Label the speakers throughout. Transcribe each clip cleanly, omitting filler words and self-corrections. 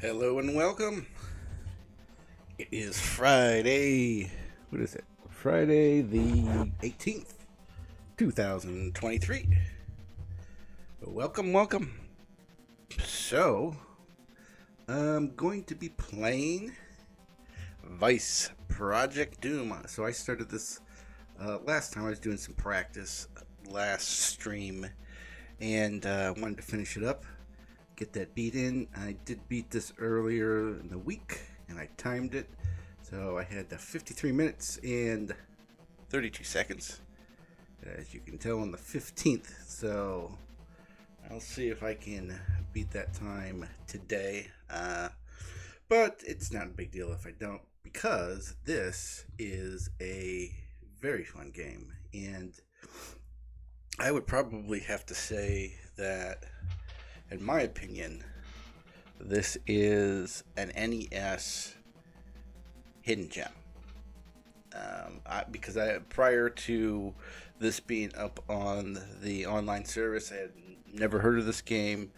Speaker 1: Hello and welcome. It is Friday. What is it? Friday the 18th, 2023. Welcome. So, I'm going to be playing Vice Project Doom. So I started this last time. I was doing some practice last stream and wanted to finish it up, get that beat in. I did beat this earlier in the week and I timed it, so I had 53 minutes and 32 seconds, as you can tell, on the 15th. So I'll see if I can beat that time today, but it's not a big deal if I don't, because this is a very fun game, and I would probably have to say that, in my opinion, this is an NES hidden gem. Because prior to this being up on the online service, I had never heard of this game.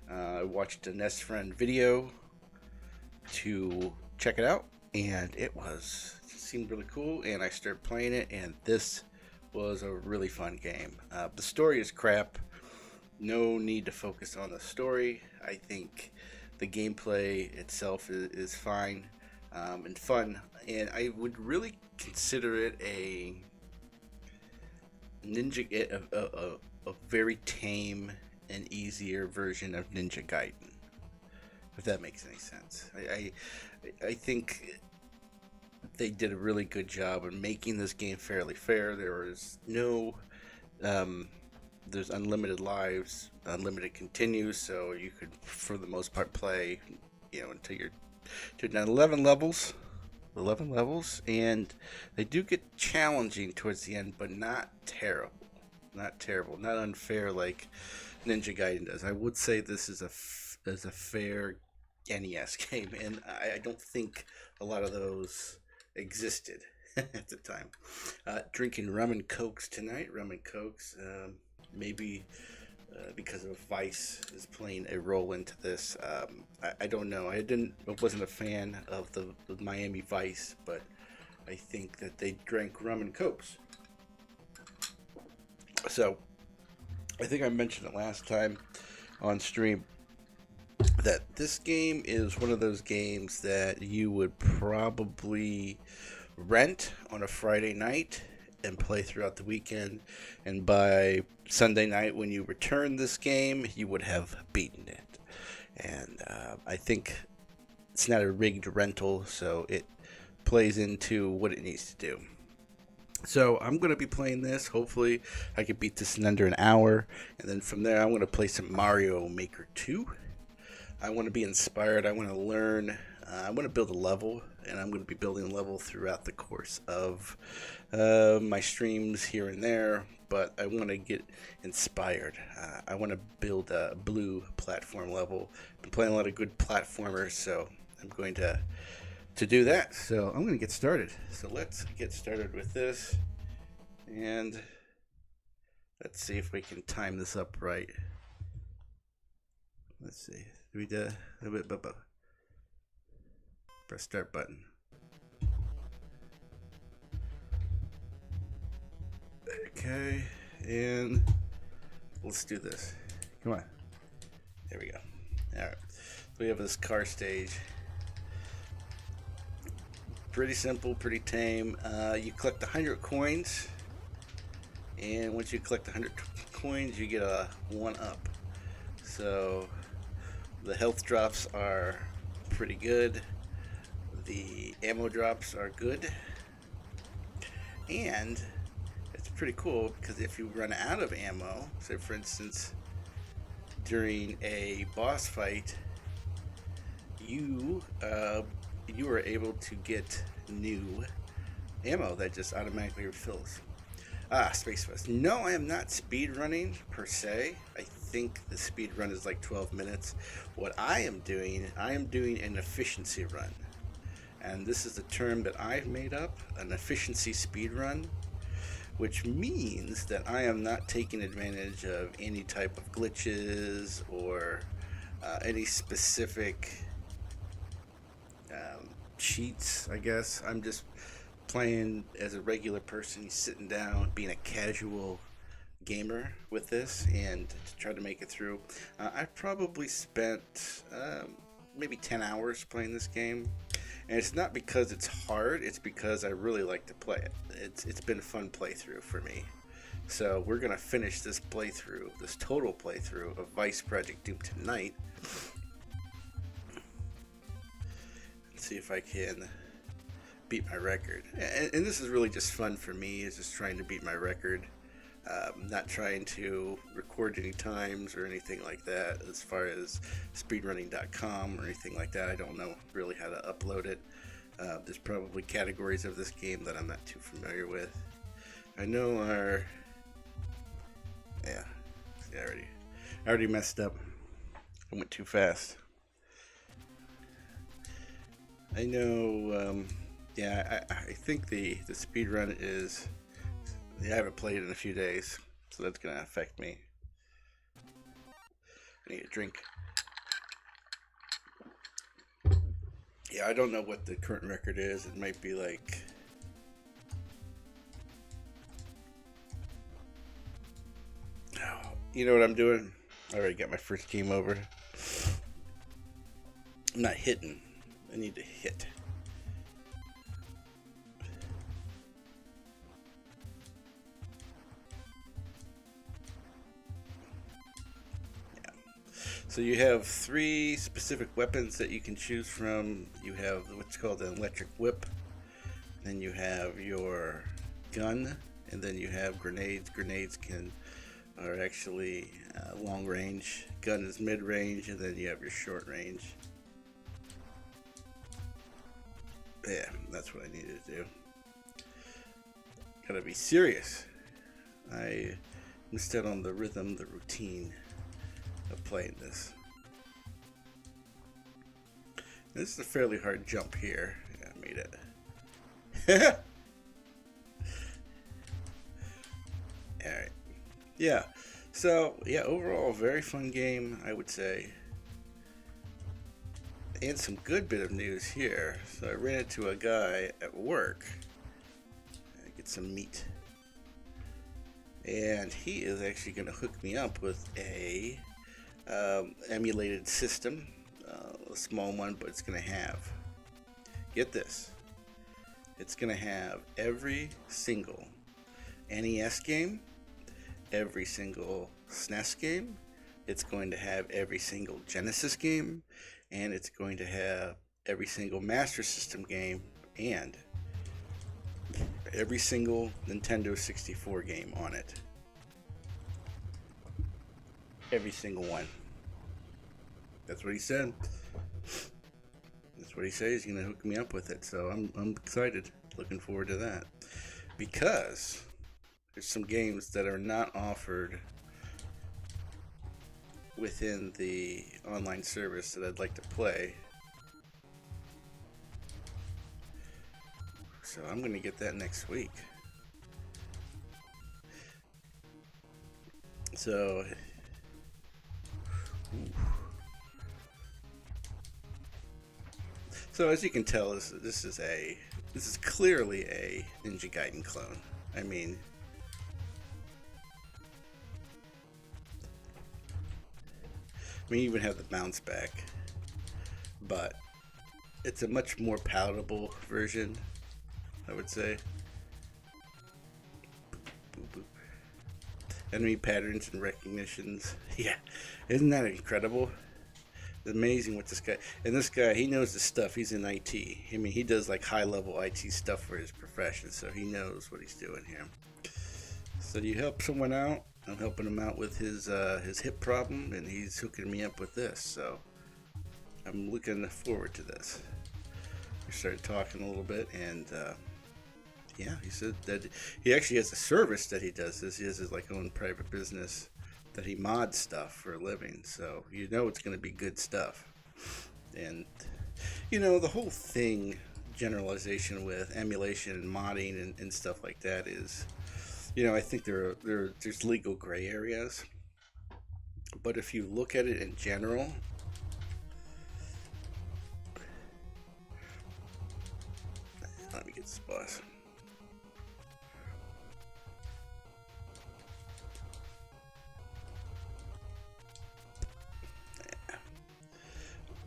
Speaker 1: I watched a NES Friend video to check it out, and it seemed really cool, and I started playing it, and this was a really fun game. The story is crap. No need to focus on the story. I think the gameplay itself is fine and fun, and I would really consider it a a very tame and easier version of Ninja Gaiden, if that makes any sense. I think they did a really good job in making this game fairly fair. There's unlimited lives, unlimited continues, so you could, for the most part, play, until you're down 11 levels, and they do get challenging towards the end, but not terrible, not unfair like Ninja Gaiden does. I would say this is a fair NES game, and I don't think a lot of those existed at the time. Drinking rum and cokes tonight. Maybe because of Vice is playing a role into this. I don't know. I wasn't a fan of the Miami Vice, but I think that they drank rum and cokes. So I think I mentioned it last time on stream that this game is one of those games that you would probably rent on a Friday night and play throughout the weekend, and by Sunday night when you return this game, you would have beaten it. And I think it's not a rigged rental, so it plays into what it needs to do. So I'm going to be playing this. Hopefully I can beat this in under an hour, and then from there I'm going to play some Mario Maker 2. I want to be inspired. I want to learn. I want to build a level, and I'm going to be building a level throughout the course of my streams here and there, but I want to get inspired. I want to build a blue platform level. I've been playing a lot of good platformers, so I'm going to do that. So I'm going to get started. So let's get started with this, and let's see if we can time this up right. Let's see. We did a bit. Press start button. Okay, and let's do this. Come on. There we go. Alright. So we have this car stage. Pretty simple, pretty tame. You collect 100 coins, and once you collect 100 coins, you get a 1-up. So the health drops are pretty good. The ammo drops are good. And it's pretty cool because if you run out of ammo, say for instance during a boss fight, you are able to get new ammo that just automatically refills. Space Quest. No, I am not speed running per se. I think the speed run is like 12 minutes. What I am doing an efficiency run. And this is the term that I've made up, an efficiency speed run, which means that I am not taking advantage of any type of glitches or any specific cheats, I guess. I'm just playing as a regular person, sitting down, being a casual gamer with this, and to try to make it through. I've probably spent maybe 10 hours playing this game, and it's not because it's hard, it's because I really like to play it. It's been a fun playthrough for me. So we're gonna finish this playthrough, this total playthrough of Vice Project Doom tonight. Let's see if I can beat my record. And this is really just fun for me, is just trying to beat my record. Not trying to record any times or anything like that as far as speedrunning.com or anything like that. I don't know really how to upload it. There's probably categories of this game that I'm not too familiar with. I know our... Yeah, I already messed up. I went too fast. I know, yeah, I think the speedrun is... Yeah, I haven't played in a few days, so that's going to affect me. I need a drink. Yeah, I don't know what the current record is. It might be like... Oh, you know what I'm doing? I already got my first game over. I'm not hitting. I need to hit. So you have 3 specific weapons that you can choose from. You have what's called an electric whip. Then you have your gun, and then you have grenades. Grenades are actually long range. Gun is mid range, and then you have your short range. Yeah, that's what I needed to do. Gotta be serious. I missed out on the rhythm, the routine of playing this. This is a fairly hard jump here. Yeah, I made it. Alright. Yeah. So, yeah, overall, very fun game, I would say. And some good bit of news here. So I ran into a guy at work. I get some meat. And he is actually going to hook me up with a emulated system, a small one, but it's going to have, get this, it's going to have every single NES game, every single SNES game, it's going to have every single Genesis game, and it's going to have every single Master System game, and every single Nintendo 64 game on it. Every single one. That's what he said. That's what he said. He's gonna hook me up with it. So I'm excited. Looking forward to that. Because there's some games that are not offered within the online service that I'd like to play. So I'm gonna get that next week. So as you can tell, this is clearly a Ninja Gaiden clone. I mean, you even have the bounce back, but it's a much more palatable version, I would say. Boop, boop. Enemy patterns and recognitions. Yeah, isn't that incredible? It's amazing what this guy, and this guy, he knows his stuff. He's in IT. I mean, he does like high level IT stuff for his profession, so he knows what he's doing here. So you help someone out. I'm helping him out with his hip problem, and he's hooking me up with this. So I'm looking forward to this. We started talking a little bit, and yeah, he said that he actually has a service that he does this. He has his like own private business that he mods stuff for a living. So you know it's going to be good stuff. And you know, the whole thing, generalization with emulation and modding and stuff like that is, you know, I think there's legal gray areas. But if you look at it in general, This boss.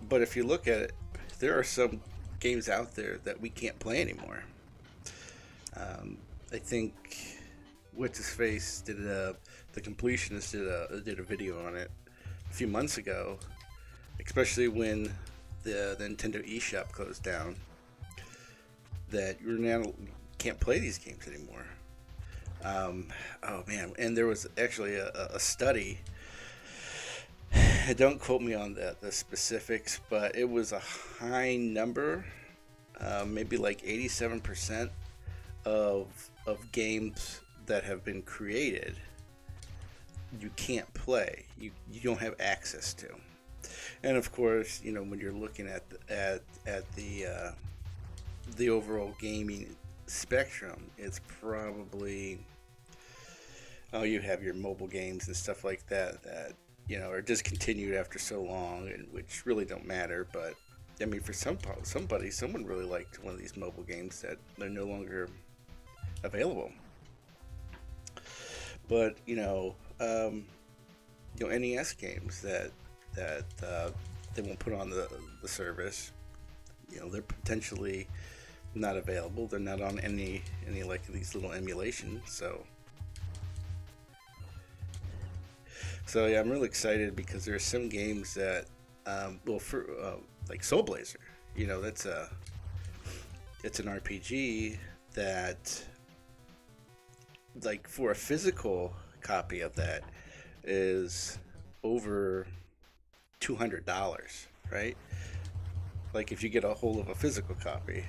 Speaker 1: But if you look at it, there are some games out there that we can't play anymore. I think what's his face did the completionist did a video on it a few months ago, especially when the Nintendo eShop closed down. That you're now can't play these games anymore. Oh man! And there was actually a study. Don't quote me on the specifics, but it was a high number, maybe like 87% of games that have been created you can't play. You don't have access to. And of course, you know, when you're looking at the overall gaming spectrum, it's probably, oh, you have your mobile games and stuff like that you know, are discontinued after so long, and which really don't matter. But I mean, for someone really liked one of these mobile games that they're no longer available. But NES games that they won't put on the service, you know, they're potentially not available. They're not on any like these little emulations. So yeah, I'm really excited because there are some games that, like Soul Blazer, you know, it's an RPG that, like, for a physical copy of that is over $200, right? Like if you get a hold of a physical copy,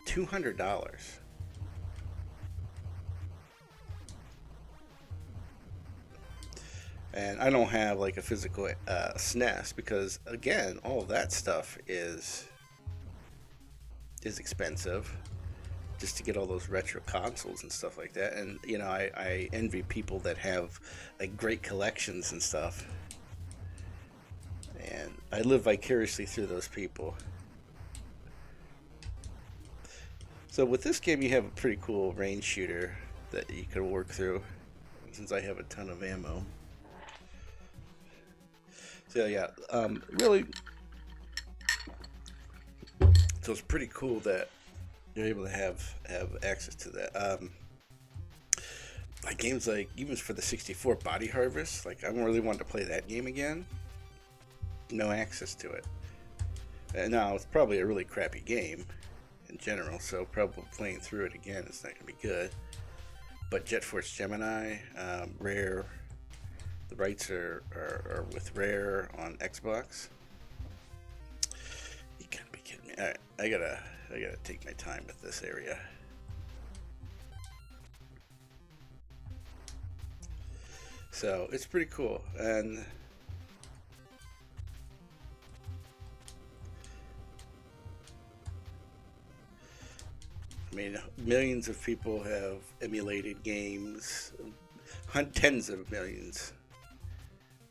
Speaker 1: $200. And I don't have like a physical SNES because, again, all of that stuff is expensive just to get all those retro consoles and stuff like that. And you know, I envy people that have like great collections and stuff, and I live vicariously through those people. So with this game, you have a pretty cool range shooter that you can work through, since I have a ton of ammo. So yeah, really, so it's pretty cool that you're able to have access to that. Like games like, even for the 64, Body Harvest, like I really wanted to play that game again. No access to it. And now it's probably a really crappy game in general, so probably playing through it again is not going to be good. But Jet Force Gemini, Rare. The rights are with Rare on Xbox. You gotta be kidding me. Alright, I gotta take my time with this area. So it's pretty cool. And I mean, millions of people have emulated games, tens of millions.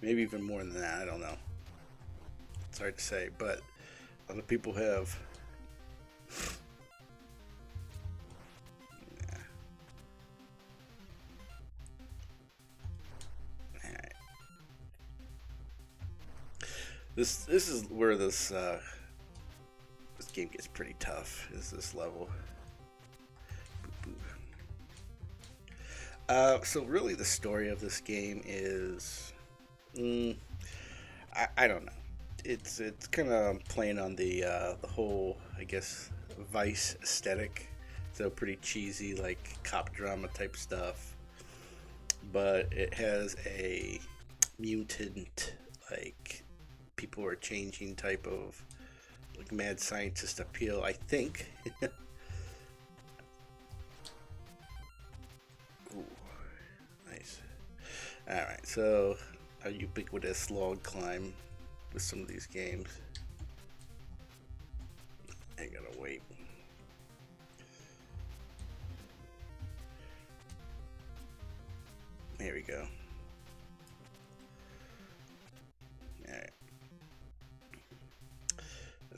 Speaker 1: Maybe even more than that, I don't know. It's hard to say, but a lot of people have. Yeah. Alright. This is where this game gets pretty tough, is this level. So really the story of this game is, I don't know. It's kind of playing on the whole, I guess, Vice aesthetic. So pretty cheesy, like cop drama type stuff. But it has a mutant, like people are changing type of like mad scientist appeal, I think. Ooh, nice. Alright, so a ubiquitous log climb with some of these games. I gotta wait. There we go. Alright.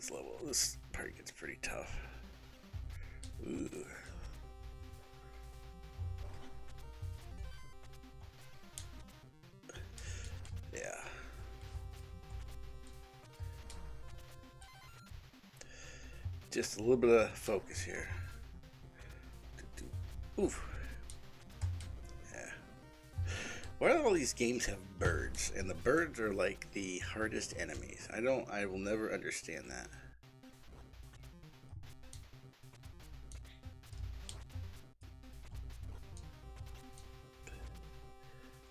Speaker 1: this level. This part gets pretty tough. Ooh. Yeah. Just a little bit of focus here. Oof. Yeah. Why do all these games have birds? And the birds are like the hardest enemies. I will never understand that.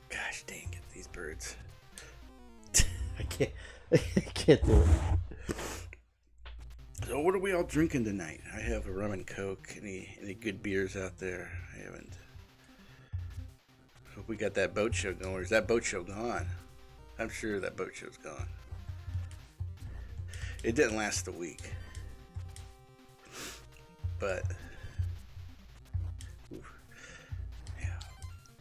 Speaker 1: Gosh dang it, these birds. I can't do it. So what are we all drinking tonight? I have a rum and coke. Any good beers out there? I haven't. Hope we got that boat show going. Or is that boat show gone? I'm sure that boat show's gone. It didn't last a week. But oof, yeah.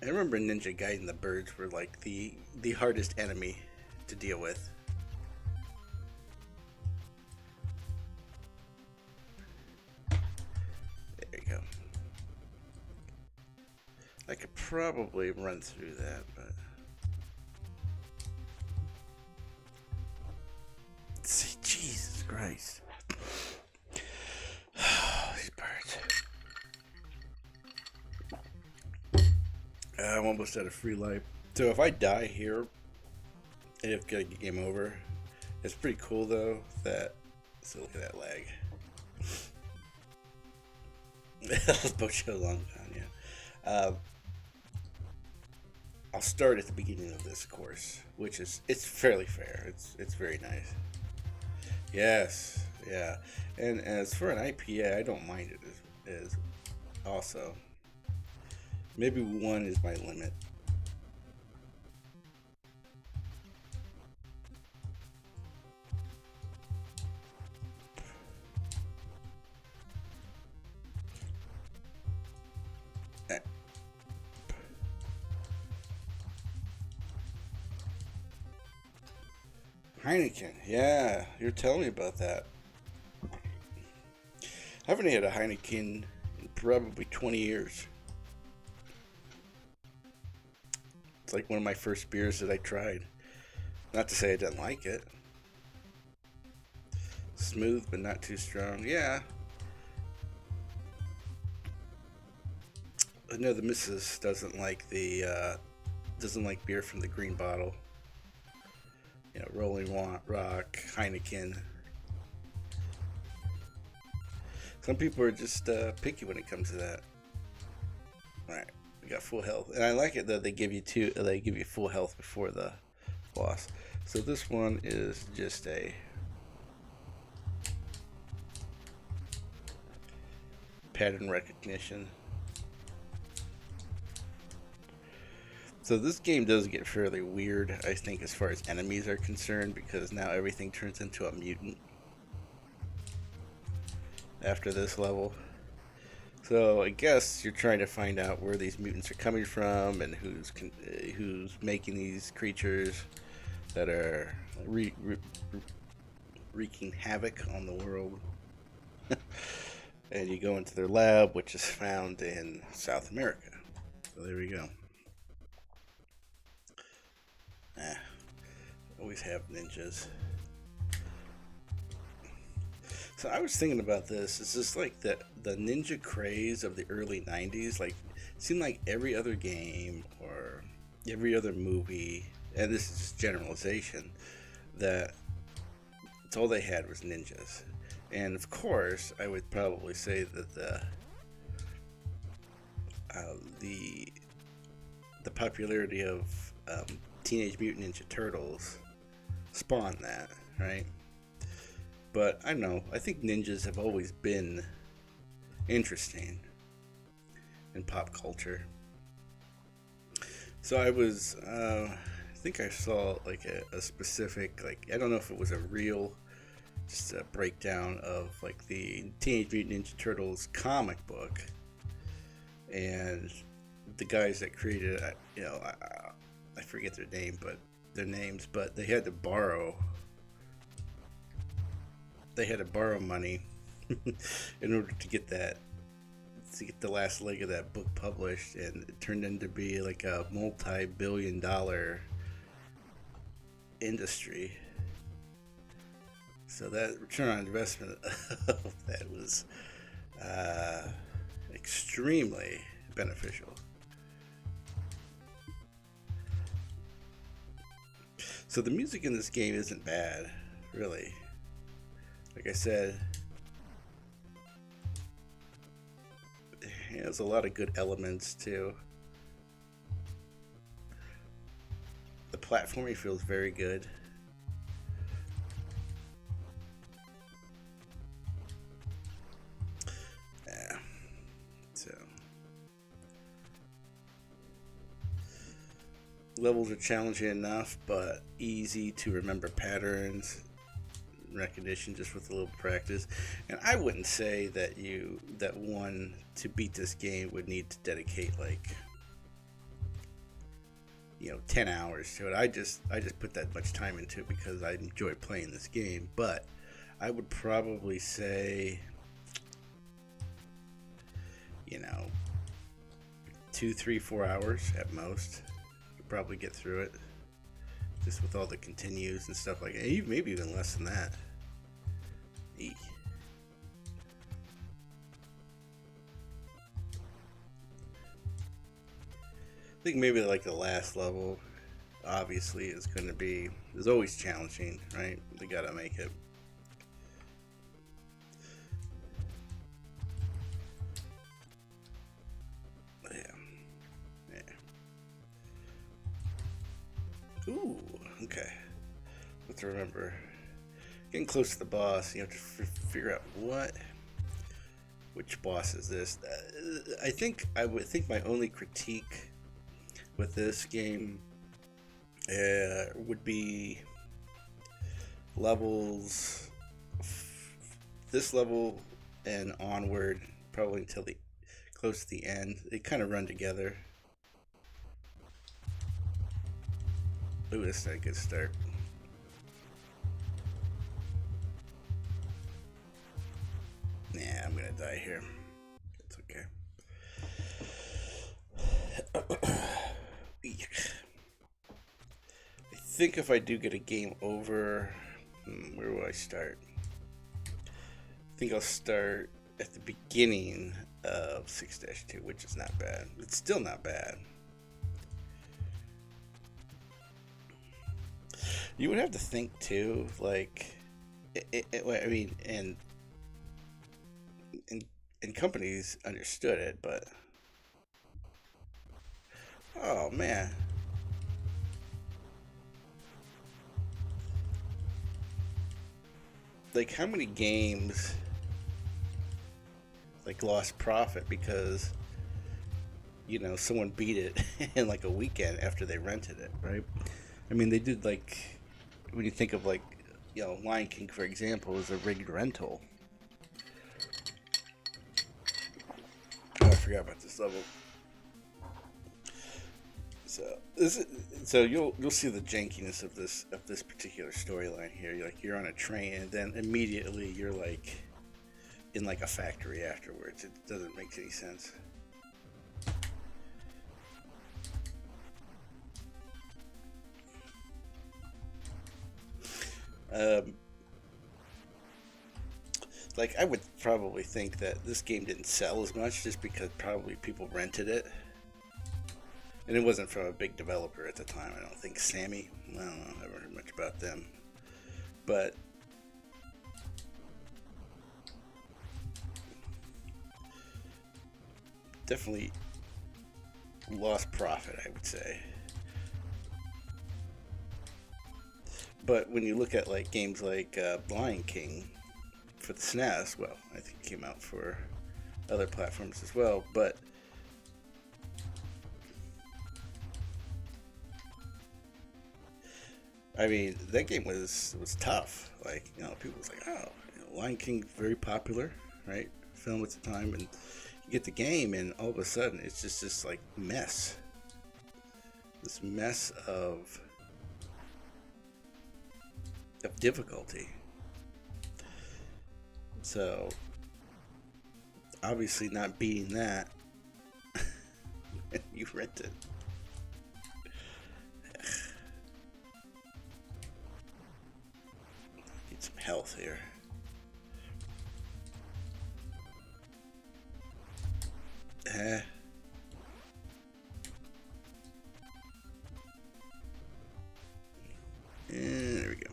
Speaker 1: I remember Ninja Gaiden the birds were like the hardest enemy to deal with. I could probably run through that, but see, Jesus Christ. These birds. I'm almost out of free life. So if I die here, and if I get game over, it's pretty cool though that, so look at that lag. Boat show long gone, yeah. I'll start at the beginning of this course, which is, it's fairly fair. It's very nice. Yes, yeah. And as for an IPA, I don't mind it as also. Maybe 1 is my limit. Heineken, yeah, you're telling me about that. I haven't had a Heineken in probably 20 years. It's like one of my first beers that I tried. Not to say I didn't like it. Smooth, but not too strong. Yeah. I know the missus doesn't like beer from the green bottle. You know, Rolling Rock, Heineken. Some people are just picky when it comes to that. All right, we got full health, and I like it that they give you full health before the boss. So this one is just a pattern recognition. So this game does get fairly weird, I think, as far as enemies are concerned, because now everything turns into a mutant after this level. So I guess you're trying to find out where these mutants are coming from and who's making these creatures that are wreaking havoc on the world. And you go into their lab, which is found in South America. So there we go. Always have ninjas. So I was thinking about this. It's just like the ninja craze of the early 90s. Like, it seemed like every other game or every other movie, and this is just generalization, that it's all they had was ninjas. And of course, I would probably say that the popularity of Teenage Mutant Ninja Turtles spawned that, right? But I don't know, I think ninjas have always been interesting in pop culture. So I think I saw like a specific, like, I don't know if it was a real, just a breakdown of like the Teenage Mutant Ninja Turtles comic book, and the guys that created it, you know, I forget their names, but they had to borrow they had to borrow money in order to get the last leg of that book published, and it turned into be like a multi-billion-dollar industry. So that return on investment of that was extremely beneficial. So the music in this game isn't bad, really. Like I said, it has a lot of good elements too. The platforming feels very good. Yeah. So levels are challenging enough, but easy to remember patterns, recognition just with a little practice. And I wouldn't say that one to beat this game would need to dedicate like 10 hours to it. I just put that much time into it because I enjoy playing this game. But I would probably say 2, 3, 4 hours at most. You'll probably get through it just with all the continues and stuff like that. Maybe even less than that. I think maybe like the last level obviously is always challenging, right? They gotta make it. Yeah. Ooh, okay. Let's remember. Getting close to the boss, you have to figure out which boss is this. I would think my only critique with this game would be levels. This level and onward, probably until close to the end. They kind of run together. Ooh, this is a good start. Yeah, I'm gonna die here. It's okay. I think if I do get a game over, where will I start? I think I'll start at the beginning of 6-2, which is not bad. It's still not bad. You would have to think too, like, I mean, and companies understood it, but oh man, like how many games like lost profit because someone beat it in like a weekend after they rented it, right? I mean, they did, like, when you think of like Lion King, for example, is a rigged rental. Oh, I forgot about this level. So you'll see the jankiness of this particular storyline here. You're on a train, and then immediately you're like in like a factory afterwards. It doesn't make any sense. Like, I would probably think that this game didn't sell as much just because probably people rented it. And it wasn't from a big developer at the time. I don't think Sammy. I don't know. I haven't heard much about them. But definitely lost profit, I would say. But when you look at like games like Lion King for the SNES, well, I think it came out for other platforms as well, but I mean, that game was tough. Like, people was like, oh, Lion King, very popular, right? Film at the time, and you get the game, and all of a sudden, it's just this like mess. This mess of difficulty. So obviously not beating that. You rent it. Need some health here. And there we go.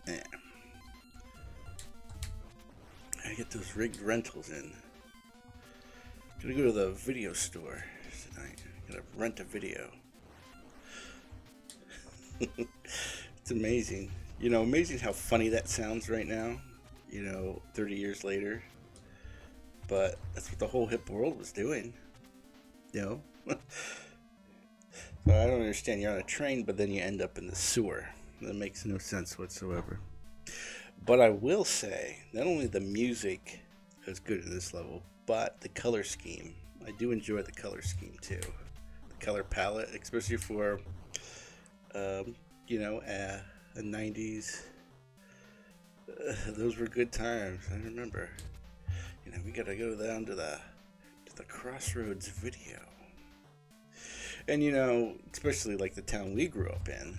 Speaker 1: Yeah. I get those rigged rentals in. Gonna go to the video store tonight. Gonna rent a video. It's amazing. You know, amazing how funny that sounds right now. You know, 30 years later. But that's what the whole hip world was doing. You know? So I don't understand. You're on a train, but then you end up in the sewer. That makes no sense whatsoever. But I will say, not only the music is good in this level, but the color scheme. I do enjoy the color scheme too. The color palette, especially for, you know, a 90s. Those were good times. I remember. You know, we gotta go down to the Crossroads video. And you know, especially like the town we grew up in.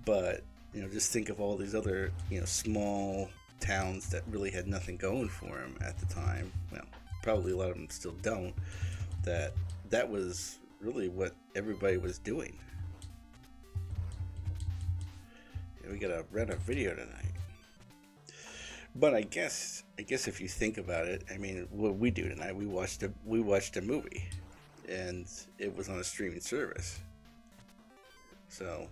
Speaker 1: But you know, just think of all these other, you know, small towns that really had nothing going for them at the time. Well, probably a lot of them still don't. That was really what everybody was doing. Yeah, we gotta rent a video tonight. But I guess if you think about it, I mean, what we do tonight, we watched a movie, and it was on a streaming service. So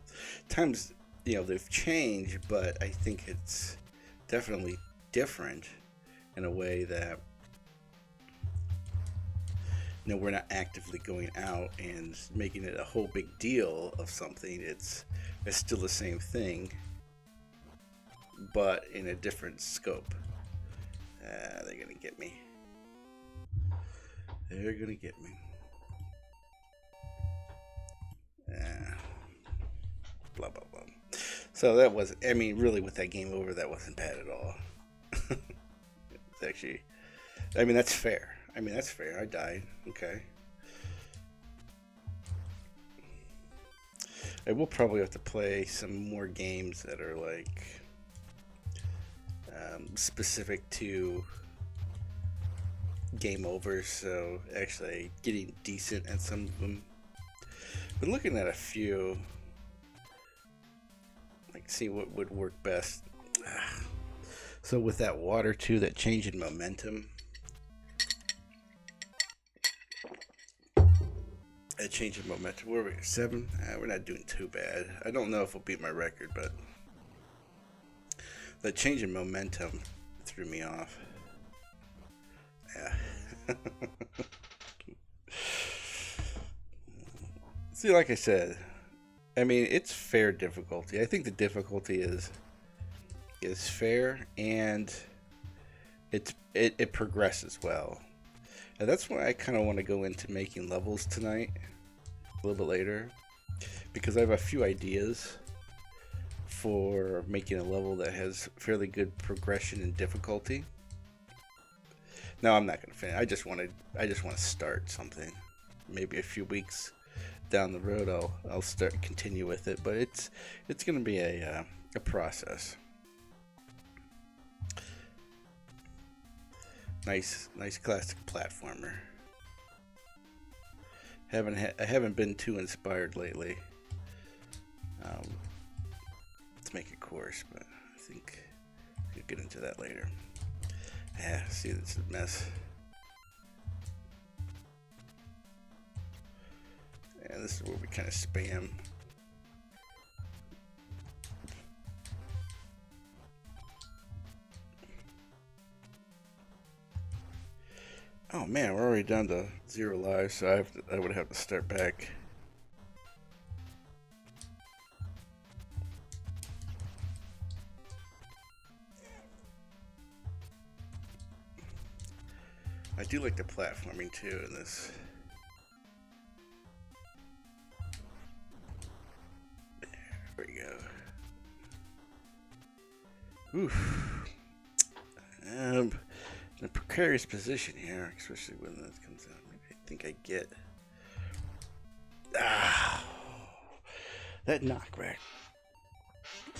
Speaker 1: times, you know, they've changed, but I think it's definitely different in a way that, you know, we're not actively going out and making it a whole big deal of something. It's still the same thing, but in a different scope. They're gonna get me. They're gonna get me. Blah blah blah. So that was, I mean, really, with that game over, that wasn't bad at all. It's actually, I mean, that's fair. I died. Okay. I will probably have to play some more games that are like specific to game over. So actually getting decent at some of them. Been looking at a few. Like, see what would work best. So with that water too, that change in momentum. That change in momentum. Where are we? 7? We're not doing too bad. I don't know if we'll beat my record, but that change in momentum threw me off. Yeah. See, like I said, I mean, it's fair difficulty. I think the difficulty is fair, and it progresses well. And that's why I kind of want to go into making levels tonight, a little bit later, because I have a few ideas for making a level that has fairly good progression and difficulty. No, I'm not going to finish. I just want to start something. Maybe a few weeks down the road, I'll continue with it, but it's going to be a process. Nice classic platformer. I haven't been too inspired lately to make a course, but I think we'll get into that later. Yeah, see, this is a mess. Yeah, this is where we kind of spam. Oh man, we're already down to 0 lives, so I would have to start back. I do like the platforming too in this. There we go. Oof. In a precarious position here, especially when this comes out. Maybe I think I get. That knockback.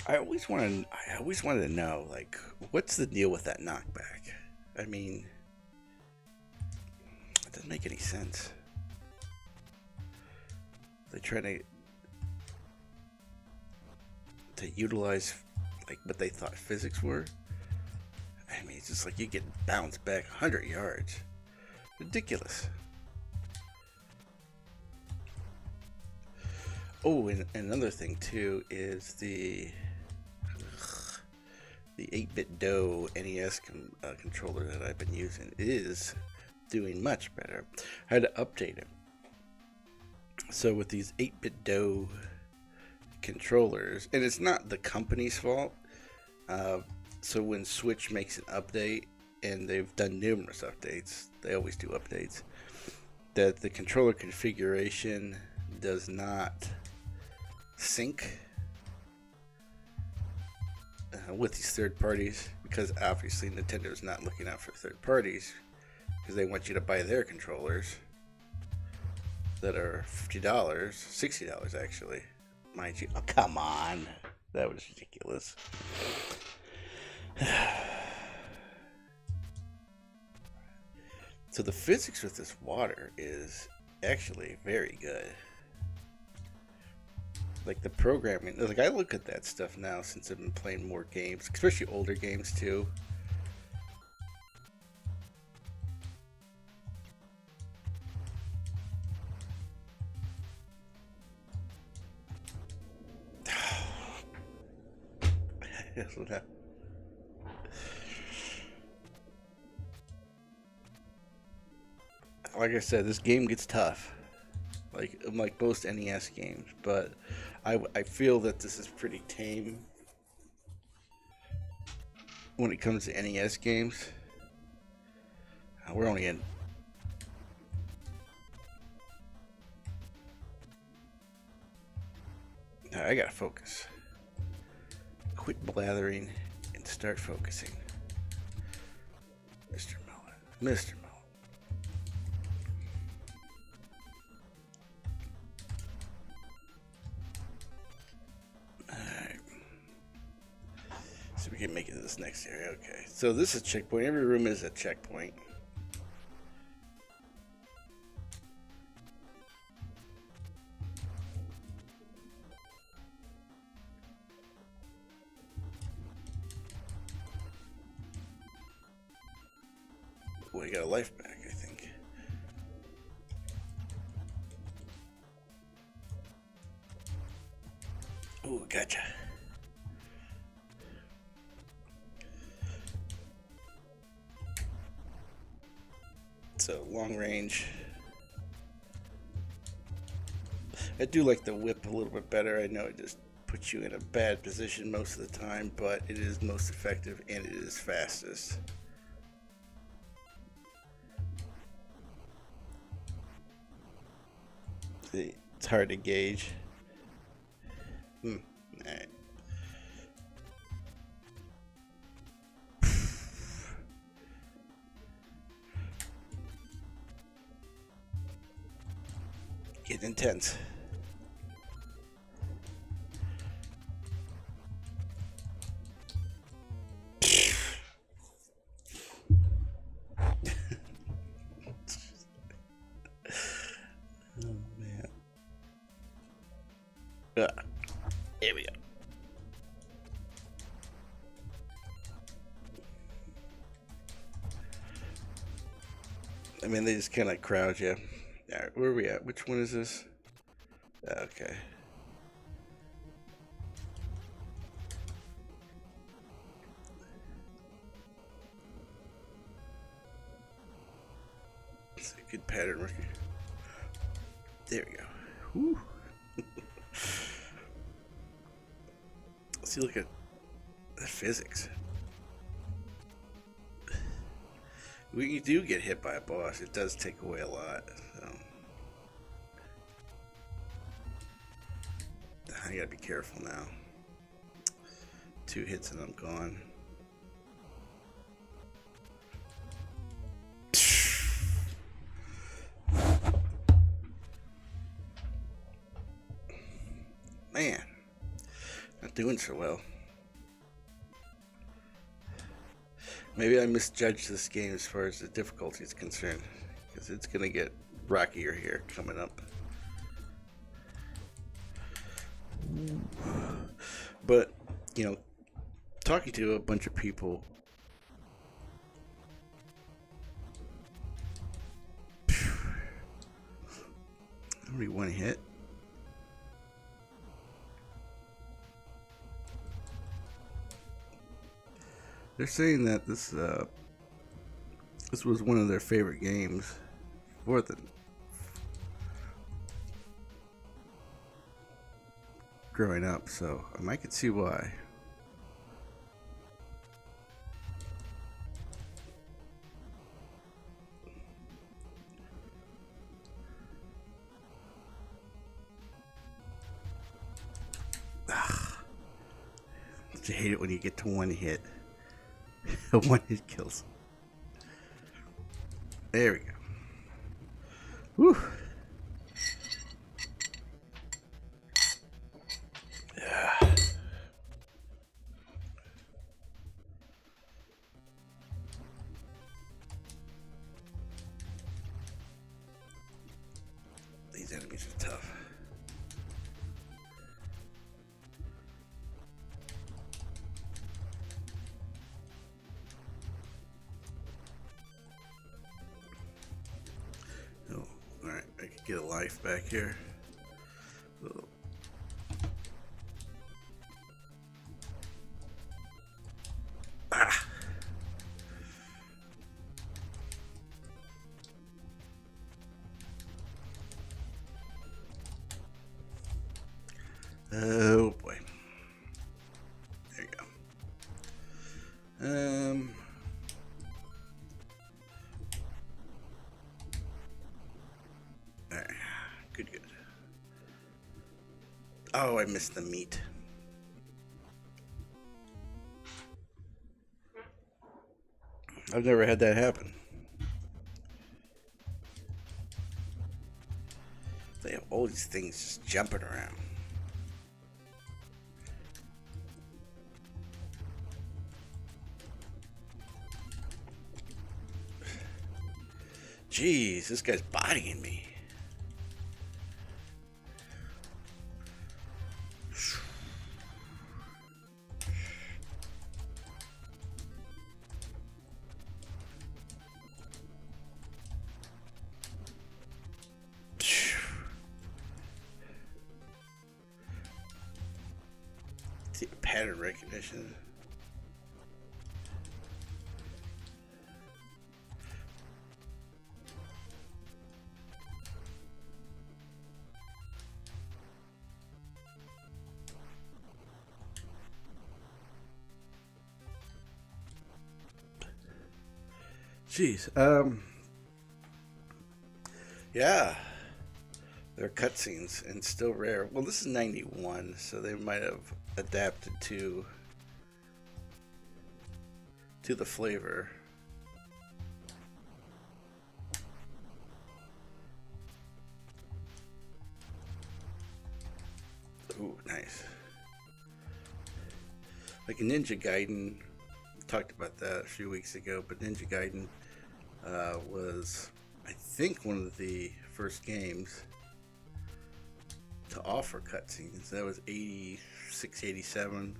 Speaker 1: I always wanted to know, like, what's the deal with that knockback? I mean, it doesn't make any sense. They try to utilize like what they thought physics were. I mean, it's just like you get bounced back 100 yards. Ridiculous. Oh, and another thing too is the 8-bit DOE NES controller that I've been using is doing much better. I had to update it. So with these 8-bit DOE controllers, and it's not the company's fault. So when Switch makes an update, and they've done numerous updates, they always do updates, that the controller configuration does not sync with these third parties, because obviously Nintendo's not looking out for third parties, because they want you to buy their controllers that are $50, $60 actually, mind you. Oh, come on, that was ridiculous. So the physics with this water is actually very good. Like the programming, like I look at that stuff now since I've been playing more games, especially older games too. Like I said, this game gets tough, like most NES games, but I feel that this is pretty tame when it comes to NES games. We're only in. I gotta focus. Quit blathering and start focusing. Mr. Mullet. Mr. Mullet. Alright. So we can make it to this next area. Okay. So this is a checkpoint. Every room is a checkpoint. We got a life back, I think. Ooh, gotcha. So, long range. I do like the whip a little bit better. I know it just puts you in a bad position most of the time, but it is most effective and it is fastest. It's hard to gauge. Alright. Getting intense. Here we go. I mean, they just kind of crowd you. All right, where are we at? Which one is this? Okay. It's a good pattern working. There we go. Whew. See, look at the physics. When you do get hit by a boss, it does take away a lot. So. I gotta be careful now. 2 hits and I'm gone. Man, not doing so well. Maybe I misjudged this game as far as the difficulty is concerned, because it's gonna get rockier here coming up. But, you know, talking to a bunch of people, only 1 hit. They're saying that this was one of their favorite games for the growing up, so I could see why. You hate it when you get to 1 hit. 1 hit kills. There we go. Whew. Yeah. These enemies are tough. Alright, I can get a life back here. Ah! Oh boy. There you go. Alright. Good. Oh, I missed the meat. I've never had that happen. They have all these things just jumping around. Jeez, this guy's bodying me. See, pattern recognition. Jeez. Yeah. They're cutscenes and still rare. Well, this is 91, so they might have adapted to the flavor. Ooh, nice. Like a Ninja Gaiden, talked about that a few weeks ago, but Ninja Gaiden was, I think, one of the first games to offer cutscenes. That was 86, 87.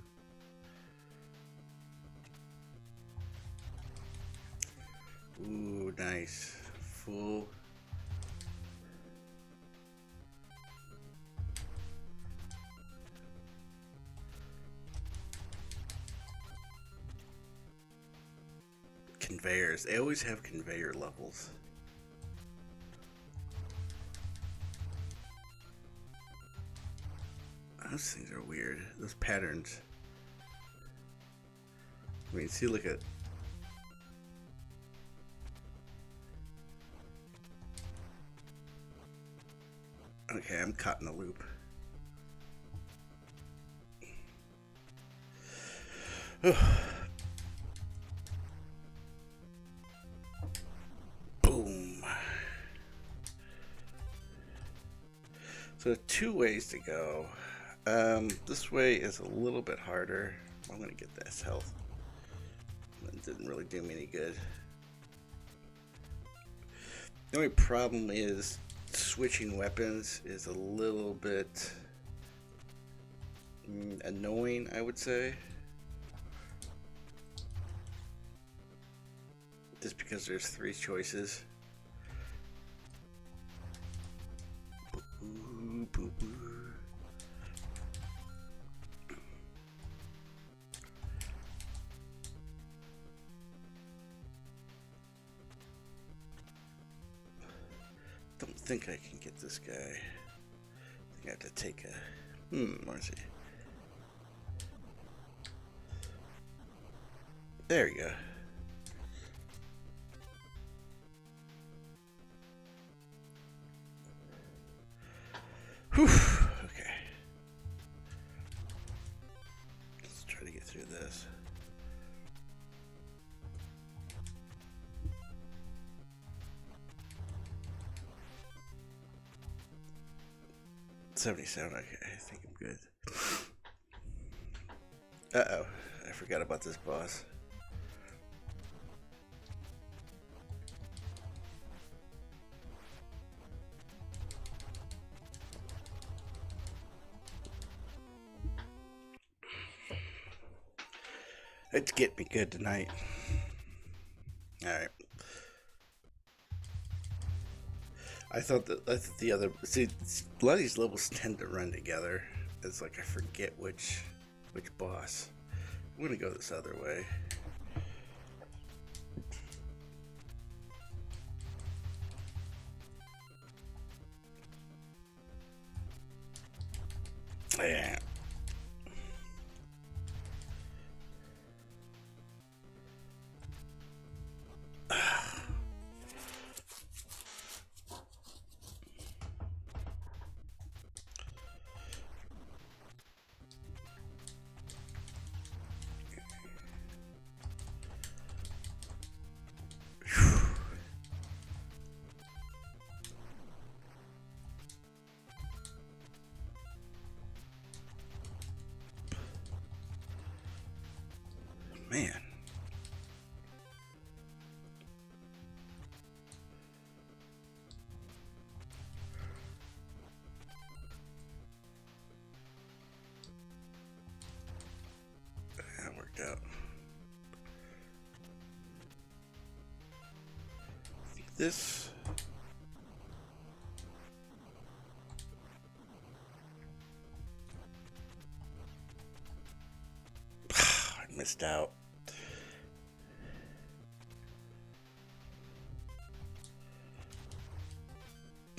Speaker 1: Ooh, nice. Full. Conveyors. They always have conveyor levels. Those things are weird. Those patterns. I mean, see, look at. Okay, I'm caught in a loop. Boom. So 2 ways to go. This way is a little bit harder. I'm gonna get this health. That didn't really do me any good. The only problem is switching weapons is a little bit annoying, I would say. Just because there's 3 choices. Boo, boo, boo. Don't think I can get this guy. I think I have to take a... where's he? There we go. Whew. Okay. Let's try to get through this. $77. Okay, I think I'm good. Uh-oh. I forgot about this boss. It's getting me good tonight. Alright. I thought the other... See, a lot of these levels tend to run together. It's like I forget which boss. I'm gonna go this other way. Yeah. Man. That worked out. I think this... I missed out.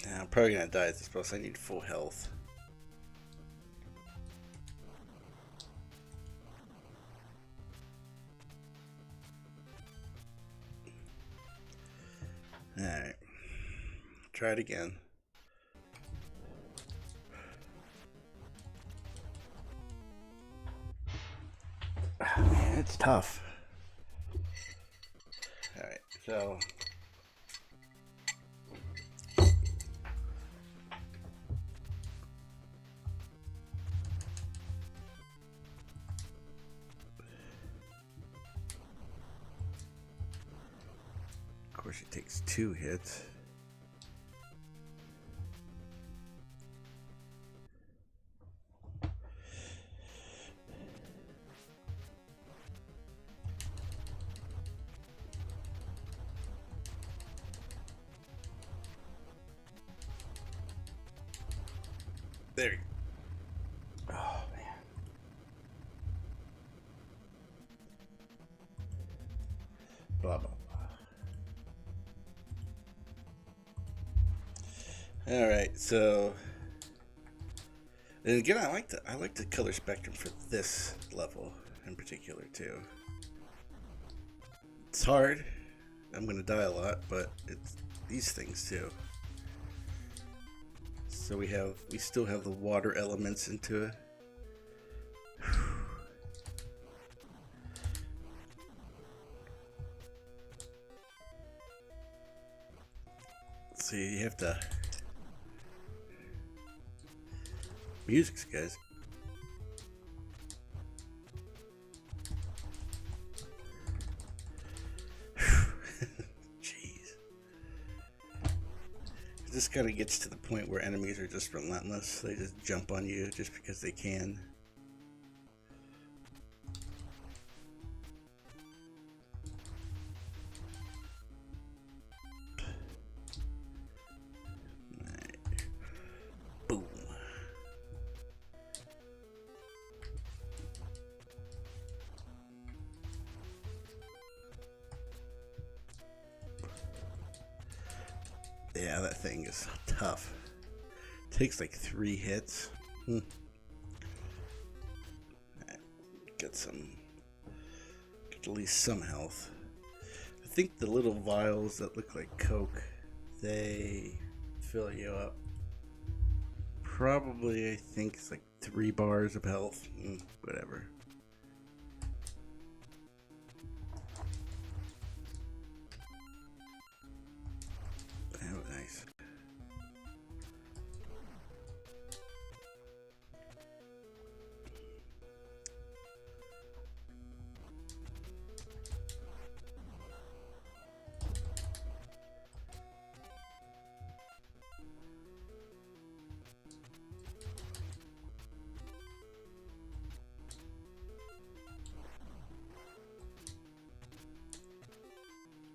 Speaker 1: Yeah, I'm probably gonna die at this boss. I need full health. Alright. Try it again. Oh, man, it's tough. Alright, so... Of course, it takes 2 hits. There you go. Oh, man. Blah, blah, blah. All right, so... And again, I like the color spectrum for this level in particular, too. It's hard. I'm going to die a lot, but it's these things, too. So we still have the water elements into it. So you have to... Music's good. Jeez. This kind of gets to the point where enemies are just relentless. They just jump on you just because they can. Boom. Yeah, that thing is tough. Takes like 3 hits. Right, get at least some health. I think the little vials that look like Coke, they fill you up. Probably, I think it's like 3 bars of health. Whatever. Oh, nice.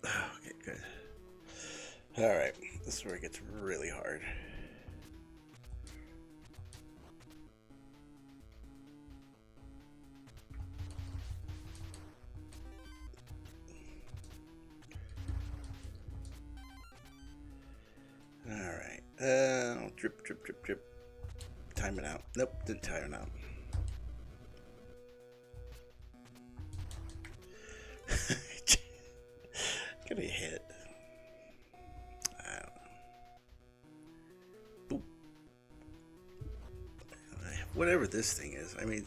Speaker 1: Okay, good. Alright, this is where it gets really hard. Alright, drip, drip, drip, drip. Time it out. Nope, didn't time it out. Gonna hit. I don't know. Boop. Whatever this thing is. I mean,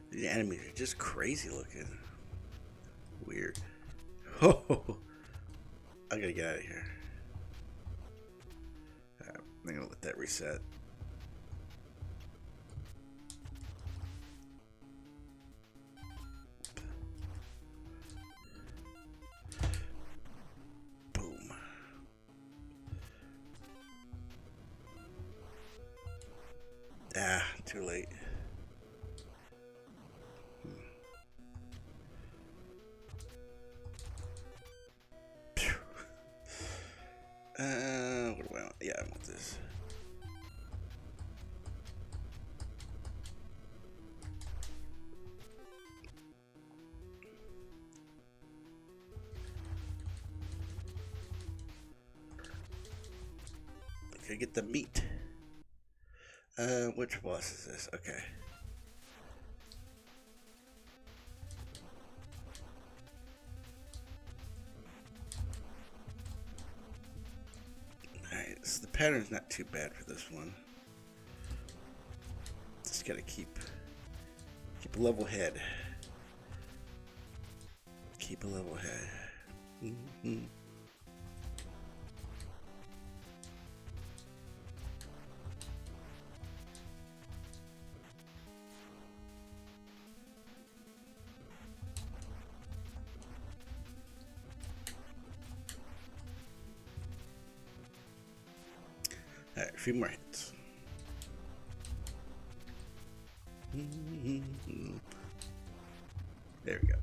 Speaker 1: the enemies are just crazy looking. Weird. Oh, I gotta get out of here. I'm gonna let that reset. Ah, too late. What do I want? Yeah, I want this. Okay, get the meat. Which boss is this? Okay. Alright, so the pattern's not too bad for this one. Just gotta keep a level head. Keep a level head. Mm-hmm. Alright, a few more hits. There we go.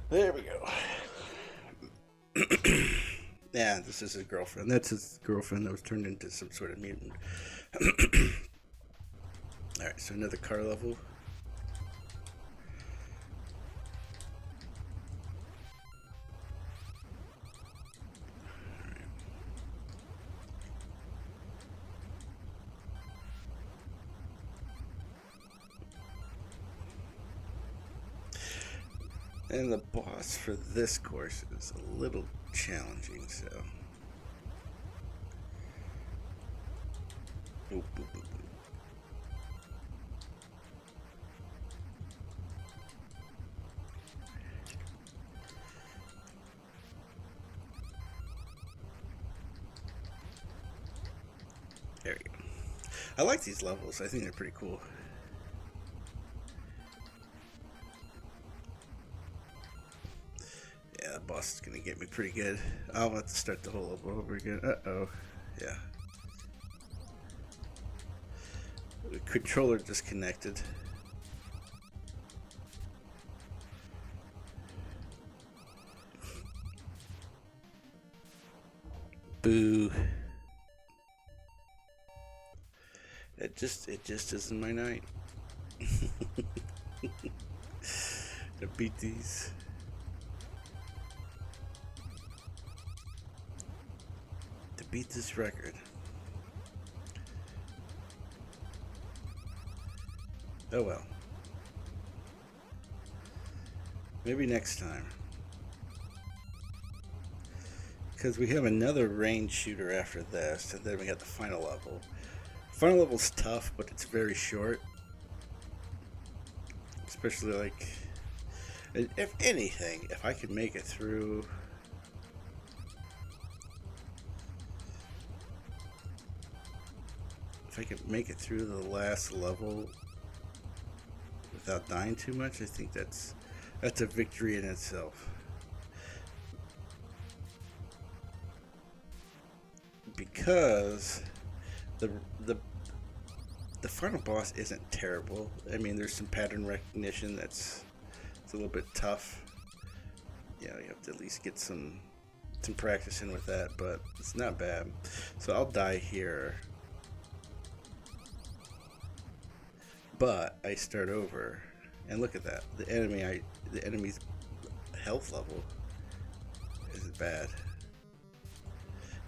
Speaker 1: There we go. Yeah, this is his girlfriend. That's his girlfriend that was turned into some sort of mutant. Alright, so another car level. And the boss for this course is a little challenging, so. Boop, boop, boop, boop. I like these levels. I think they're pretty cool. Yeah, the boss is gonna get me pretty good. I'll have to start the whole level over again. Uh-oh. Yeah. The controller disconnected. Boo. It just isn't my night. To beat these. To beat this record. Oh well. Maybe next time. Because we have another range shooter after this, and then we got the final level. Final level's tough, but it's very short. Especially like, if anything, if I could make it through. If I could make it through the last level without dying too much, I think that's a victory in itself. Because the final boss isn't terrible. I mean, there's some pattern recognition it's a little bit tough. You know, you have to at least get some practice in with that, but it's not bad. So I'll die here, but I start over, and look at that. The enemy's health level isn't bad.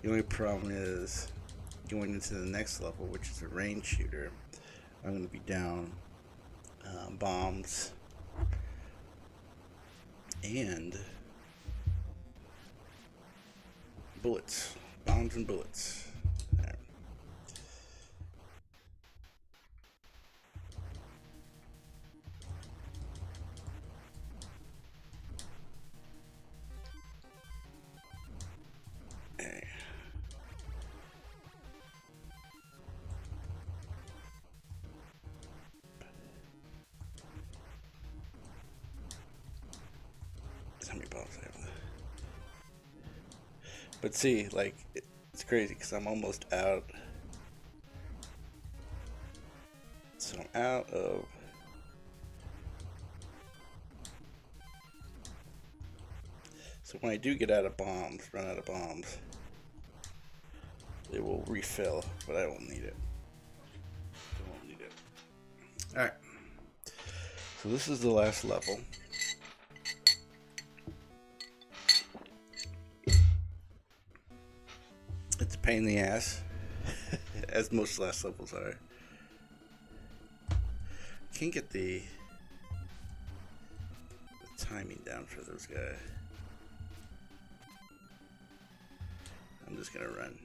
Speaker 1: The only problem is going into the next level, which is a range shooter. I'm going to be down bombs and bullets. Bombs and bullets. Right. Okay. How many bombs I have? But see, like, it's crazy because I'm almost out. So I'm out of. So when I do get out of bombs, run out of bombs, it will refill, but I won't need it. I won't need it. Alright. So this is the last level. It's a pain in the ass, as most last levels are. Can't get the timing down for those guys. I'm just gonna run.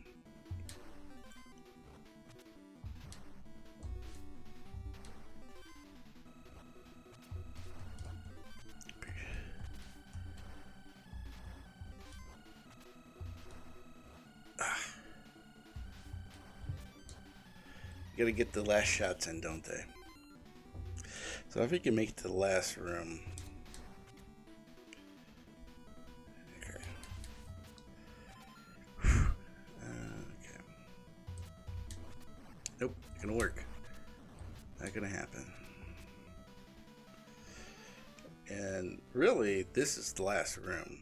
Speaker 1: Gotta get the last shots in, don't they? So if we can make it to the last room. Okay. Okay. Nope, not gonna work. Not gonna happen. And really, this is the last room.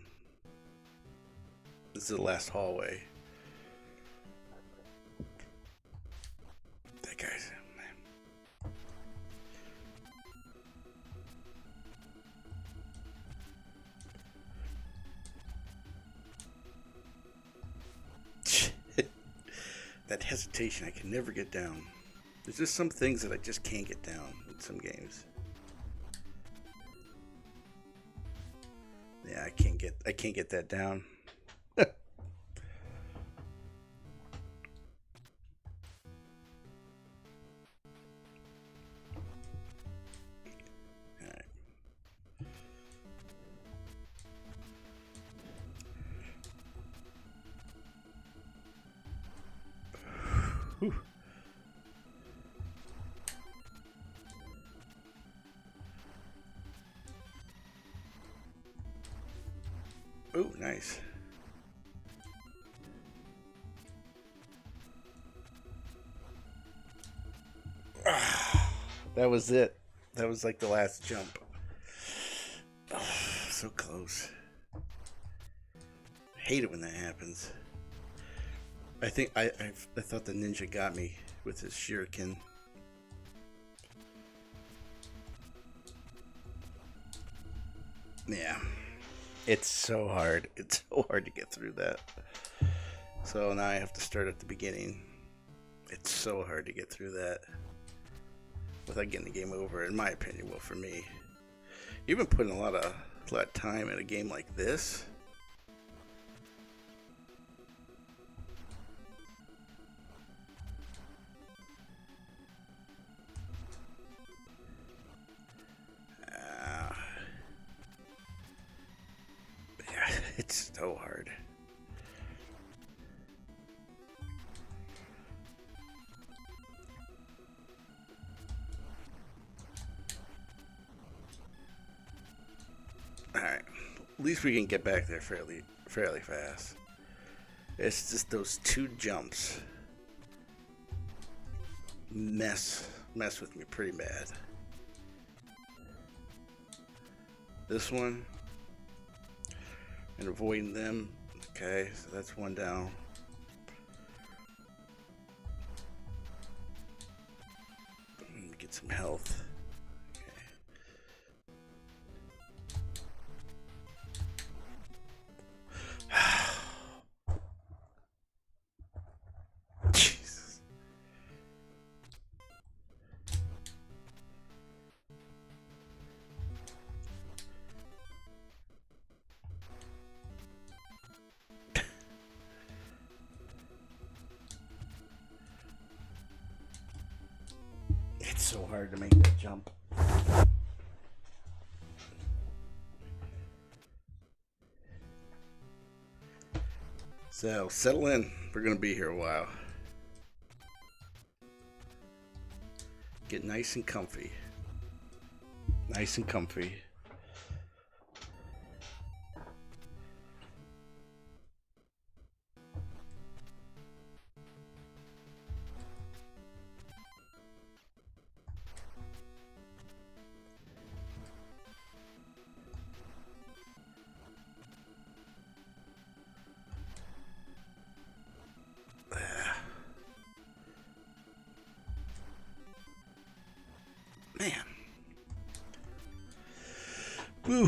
Speaker 1: This is the last hallway. That guy's that hesitation I can never get down. There's just some things that I just can't get down in some games. Yeah, I can't get that down. Whew. Ooh, nice. That was it. That was like the last jump. Oh, so close. Hate it when that happens. I think I thought the ninja got me with his shuriken. Yeah. It's so hard. It's so hard to get through that. So now I have to start at the beginning. It's so hard to get through that without getting the game over, in my opinion. Well, for me, you've been putting a lot of time in a game like this. Yeah, it's so hard. Alright, at least we can get back there fairly fast. It's just those two jumps mess with me pretty bad. This one, and avoiding them. Okay, so that's one down. Get some health. Jesus. It's so hard to make that jump. So, settle in. We're going to be here a while. Get nice and comfy. Nice and comfy. Man. Woo.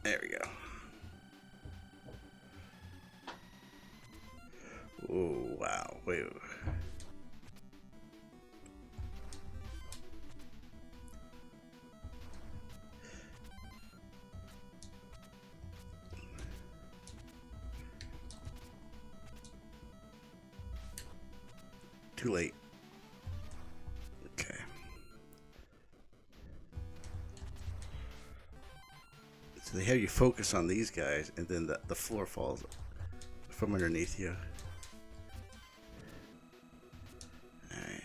Speaker 1: There we go. Oh, wow. Wait. Too late. Okay. So they have you focus on these guys, and then the floor falls from underneath you. Alright.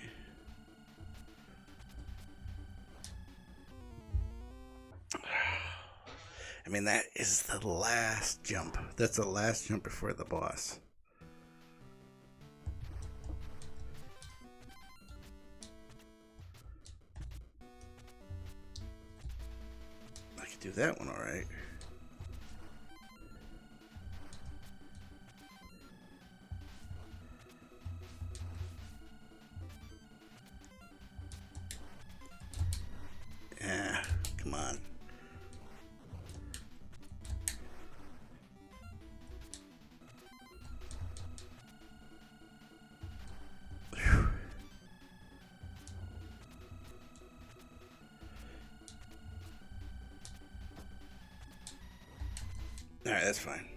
Speaker 1: I mean, that is the last jump. That's the last jump before the boss. Do that one all right. Yeah, come on. Whew. All right, that's fine.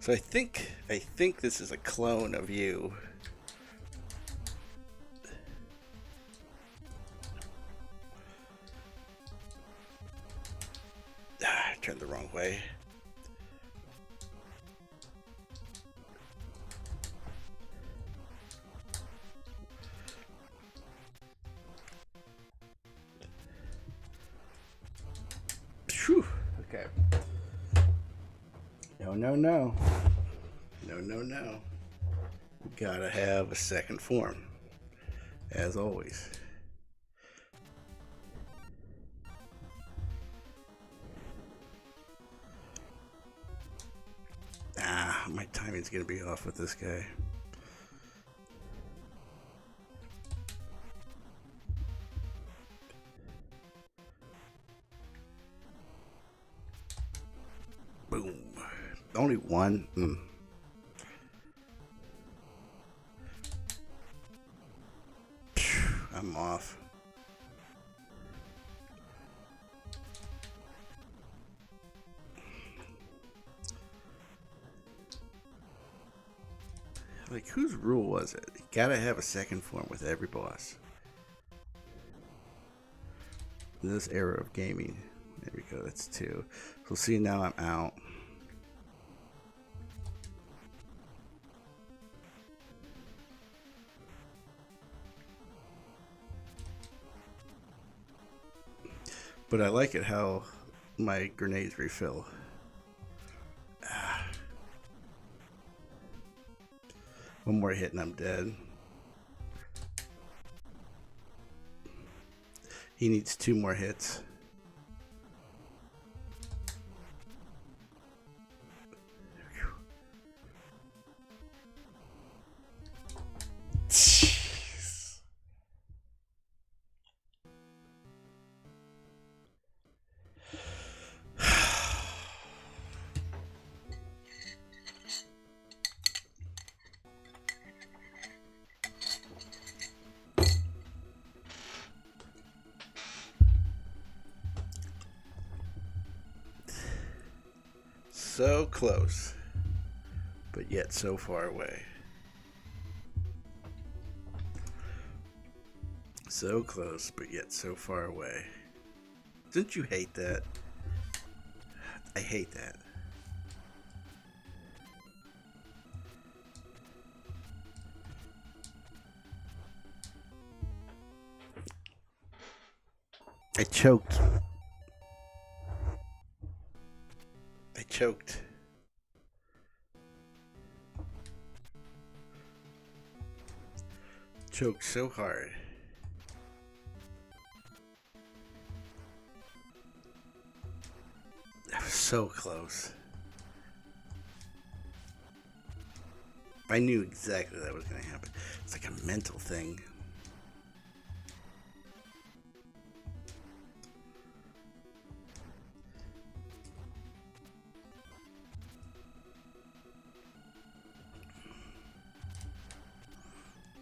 Speaker 1: So I think this is a clone of you. I turned the wrong way. Whew. Okay. No, no, no. No, no, no. Gotta have a second form, as always. My timing's gonna be off with this guy. Boom. Only one. I'm off. Like, whose rule was it? You gotta have a second form with every boss. In this era of gaming. There we go, that's 2. So see, now I'm out. But I like it how my grenades refill. One more hit and I'm dead. He needs 2 more hits. So close, but yet so far away. So close, but yet so far away. Didn't you hate that? I hate that. I choked. I choked. Choked so hard. I was so close. I knew exactly that was going to happen. It's like a mental thing.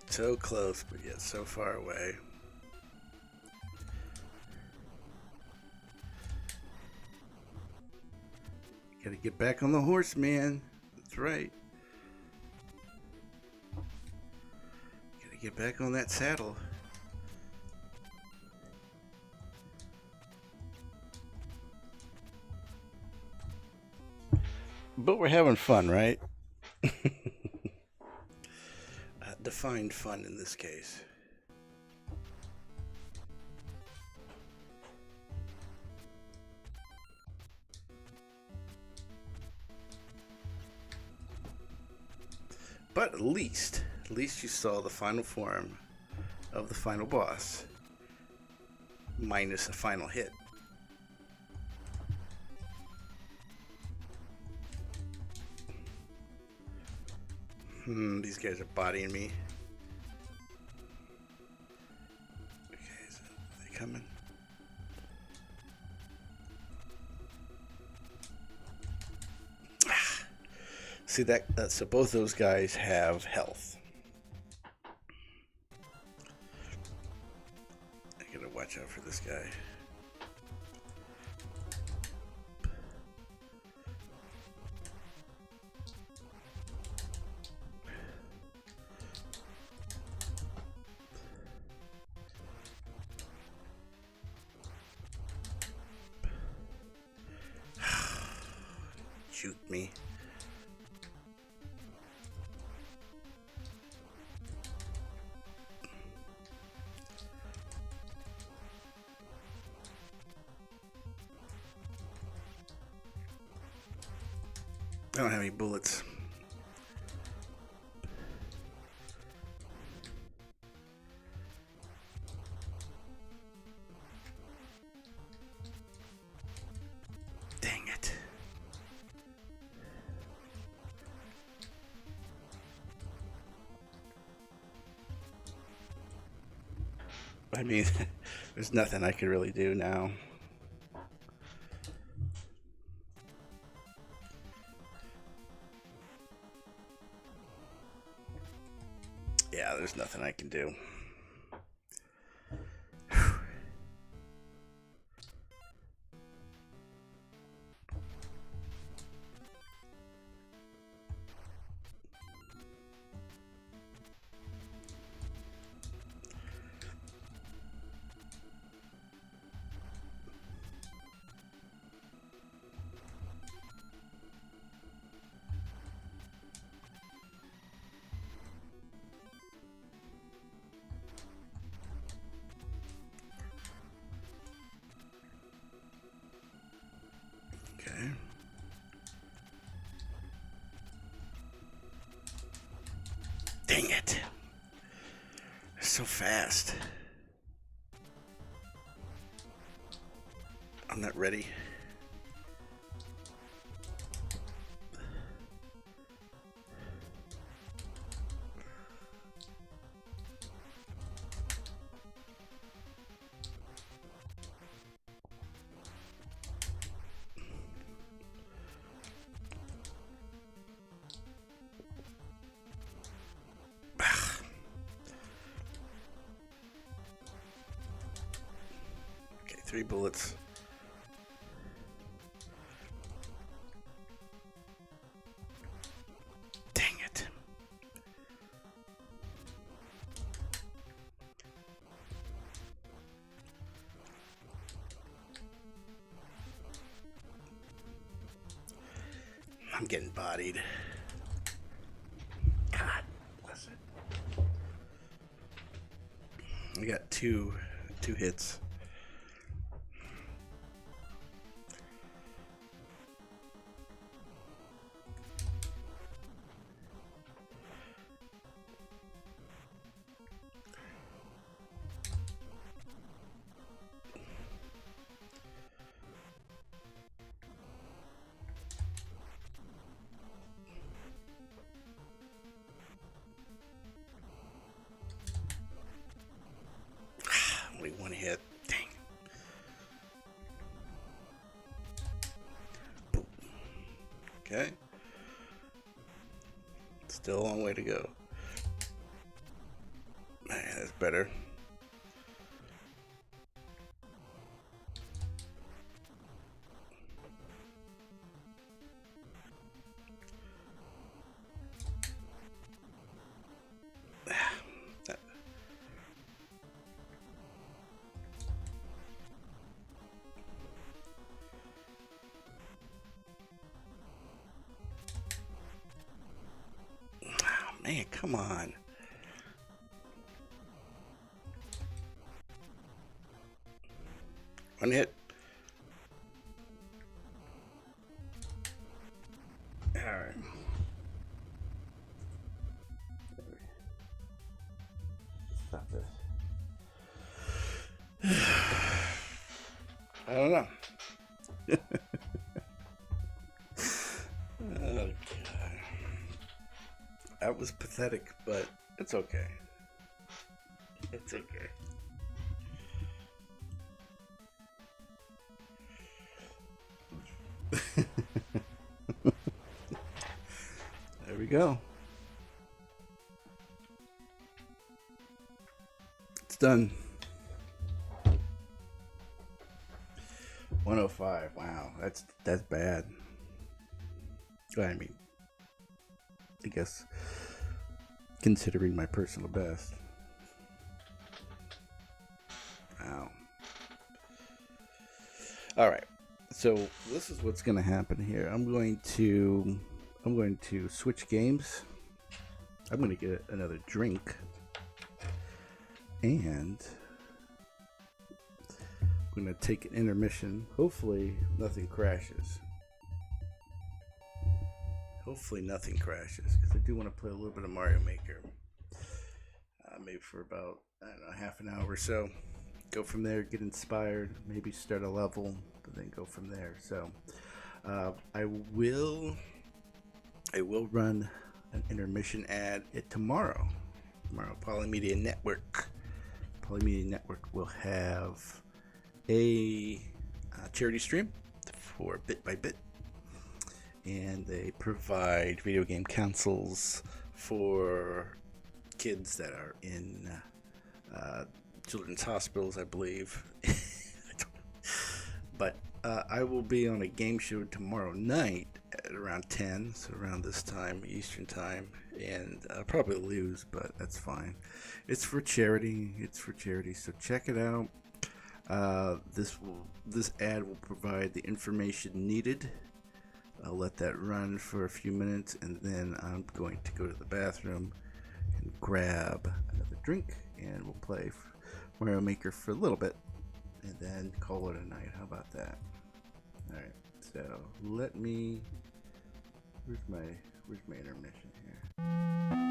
Speaker 1: So close, but yet so far away. Gotta get back on the horse, man. That's right. Gotta get back on that saddle. But we're having fun, right? Define fun in this case. But at least you saw the final form of the final boss, minus a final hit. These guys are bodying me. Okay, so are they coming? See that? So both those guys have health. I gotta watch out for this guy. me. I don't have any bullets. Dang it. I mean, there's nothing I could really do now. Yeah, there's nothing I can do. Okay. Dang it. They're so fast. I'm not ready. Okay, 3 bullets. Dang it. I'm getting bodied. God bless it. I got two hits. Only 1 hit. Dang. Boom. Okay. Still a long way to go. Man, that's better. Man, come on. One hit. All right. Stop this. I don't know. Oh, God. That was pathetic, but it's okay. It's okay. There we go. It's done. 105. Wow, that's bad. I mean, I guess considering my personal best. Wow. All right. So this is what's going to happen here. I'm going to switch games. I'm going to get another drink, and I'm going to take an intermission. Hopefully nothing crashes. Hopefully nothing crashes, because I do want to play a little bit of Mario Maker. Maybe for about, I don't know, half an hour or so. Go from there, get inspired, maybe start a level, but then go from there. So I will run an intermission ad tomorrow. Polymedia Network will have a charity stream for Bit by Bit, and they provide video game consoles for kids that are in children's hospitals, I believe. But I will be on a game show tomorrow night at around 10, so around this time, Eastern time, and I'll probably lose, but that's fine. It's for charity. So check it out. This ad will provide the information needed. I'll let that run for a few minutes, and then I'm going to go to the bathroom and grab another drink, and we'll play Mario Maker for a little bit, and then call it a night. How about that? All right. So let me. Where's my intermission here?